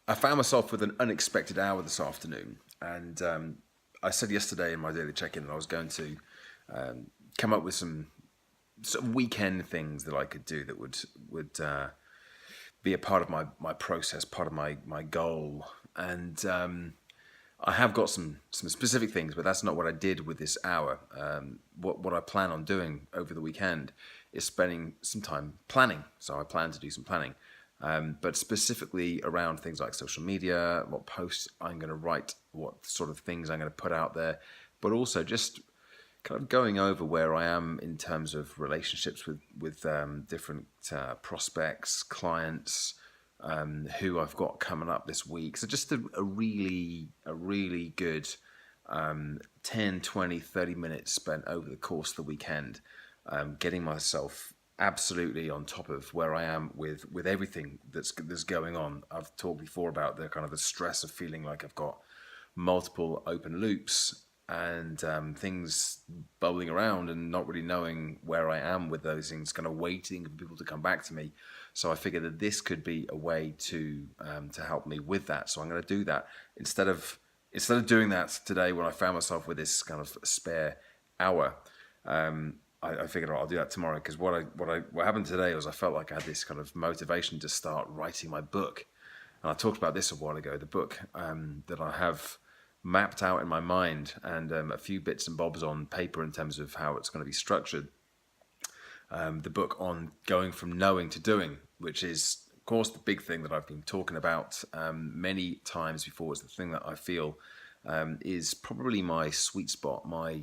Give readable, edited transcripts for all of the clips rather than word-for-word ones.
I found myself with an unexpected hour this afternoon, and I said yesterday in my daily check-in that I was going to come up with some sort of weekend things that I could do that would be a part of my process, part of my goal, and I have got some specific things, but that's not what I did with this hour. What I plan on doing over the weekend is spending some time planning. So I plan to do some planning, but specifically around things like social media, what posts I'm going to write, what sort of things I'm going to put out there, but also just kind of going over where I am in terms of relationships with different prospects, clients, who I've got coming up this week. So just a really good 10, 20, 30 minutes spent over the course of the weekend, getting myself absolutely on top of where I am with everything that's going on. I've talked before about the kind of the stress of feeling like I've got multiple open loops and things bubbling around and not really knowing where I am with those things, kind of waiting for people to come back to me. So I figured that this could be a way to help me with that. So I'm going to do that instead of doing that today when I found myself with this kind of spare hour. I figured I'll do that tomorrow because what happened today was I felt like I had this kind of motivation to start writing my book. And I talked about this a while ago, the book that I have mapped out in my mind and a few bits and bobs on paper in terms of how it's going to be structured. The book on going from knowing to doing, which is, of course, the big thing that I've been talking about many times before. Is the thing that I feel is probably my sweet spot, my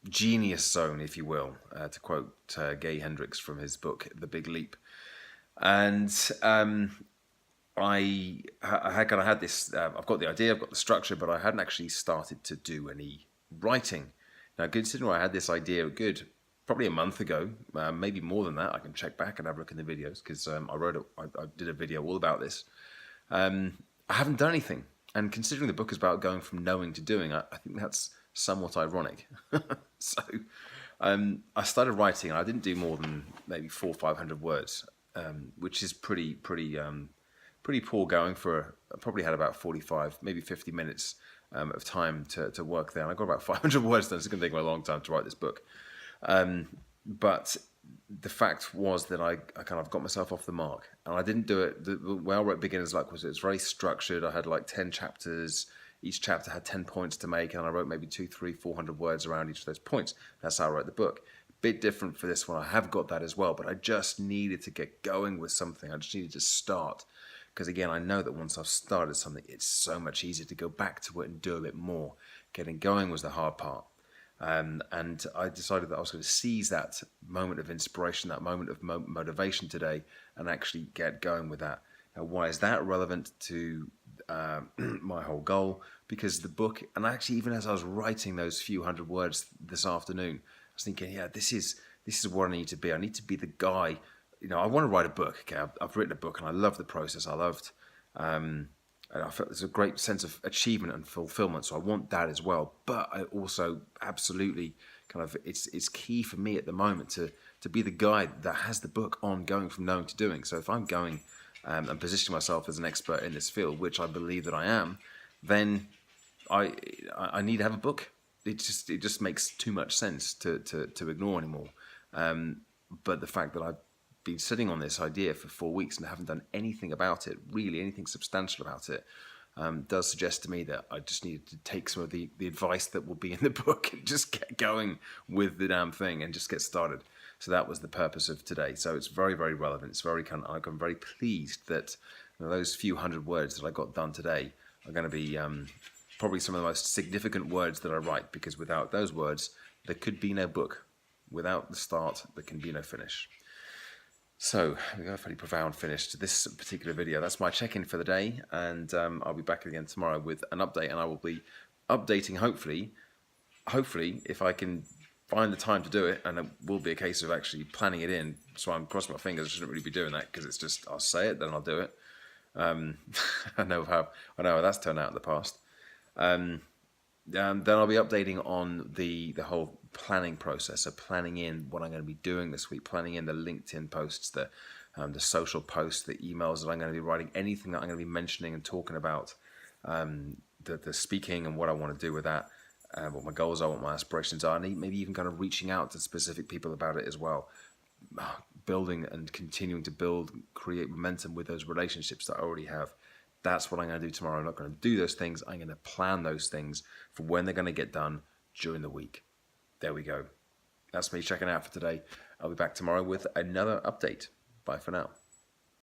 genius zone, if you will, to quote Gay Hendricks from his book The Big Leap. And I had this. I've got the idea, I've got the structure, but I hadn't actually started to do any writing. Now, considering I had this idea, probably a month ago, maybe more than that. I can check back and have a look in the videos because I did a video all about this. I haven't done anything, and considering the book is about going from knowing to doing, I think that's somewhat ironic. So, I started writing, and I didn't do more than maybe 400-500 words, which is pretty poor going for. I probably had about 45, maybe 50 minutes of time to work there. And I got about 500 words done. It's going to take me a long time to write this book. But the fact was that I kind of got myself off the mark. And I didn't do it. The way I wrote Beginner's Luck was it was very structured. I had like 10 chapters. Each chapter had 10 points to make. And I wrote maybe 200, 300, 400 words around each of those points. That's how I wrote the book. Bit different for this one. I have got that as well. But I just needed to get going with something. I just needed to start. Because again, I know that once I've started something, it's so much easier to go back to it and do a bit more. Getting going was the hard part. And I decided that I was going to seize that moment of inspiration, that moment of motivation today, and actually get going with that. Now, why is that relevant to my whole goal? Because the book, and actually even as I was writing those few hundred words this afternoon, I was thinking, yeah, this is what I need to be. I need to be the guy. I want to write a book. Okay, I've written a book, and I love the process. And I felt there's a great sense of achievement and fulfillment. So I want that as well. But I also absolutely kind of it's key for me at the moment to be the guy that has the book on going from knowing to doing. So if I'm going and positioning myself as an expert in this field, which I believe that I am, then I need to have a book. It just makes too much sense to ignore anymore. But the fact that I've been sitting on this idea for 4 weeks and haven't done anything about it, really anything substantial about it, does suggest to me that I just needed to take some of the advice that will be in the book and just get going with the damn thing and just get started. So that was the purpose of today. So it's very, very relevant. It's very I'm very pleased that those few hundred words that I got done today are going to be probably some of the most significant words that I write, because without those words, there could be no book. Without the start, there can be no finish. So, we got a pretty profound finish to this particular video. That's my check-in for the day, and I'll be back again tomorrow with an update, and I will be updating, hopefully, if I can find the time to do it, and it will be a case of actually planning it in. So I'm crossing my fingers. I shouldn't really be doing that, because it's just, I'll say it, then I'll do it. I know how that's turned out in the past. Then I'll be updating on the whole planning process, so planning in what I'm going to be doing this week, planning in the LinkedIn posts, the the social posts, the emails that I'm going to be writing, anything that I'm going to be mentioning and talking about, the speaking and what I want to do with that, what my goals are, what my aspirations are, and maybe even kind of reaching out to specific people about it as well. Building and continuing to build, create momentum with those relationships that I already have. That's what I'm going to do tomorrow. I'm not going to do those things. I'm going to plan those things for when they're going to get done during the week. There we go. That's me checking out for today. I'll be back tomorrow with another update. Bye for now.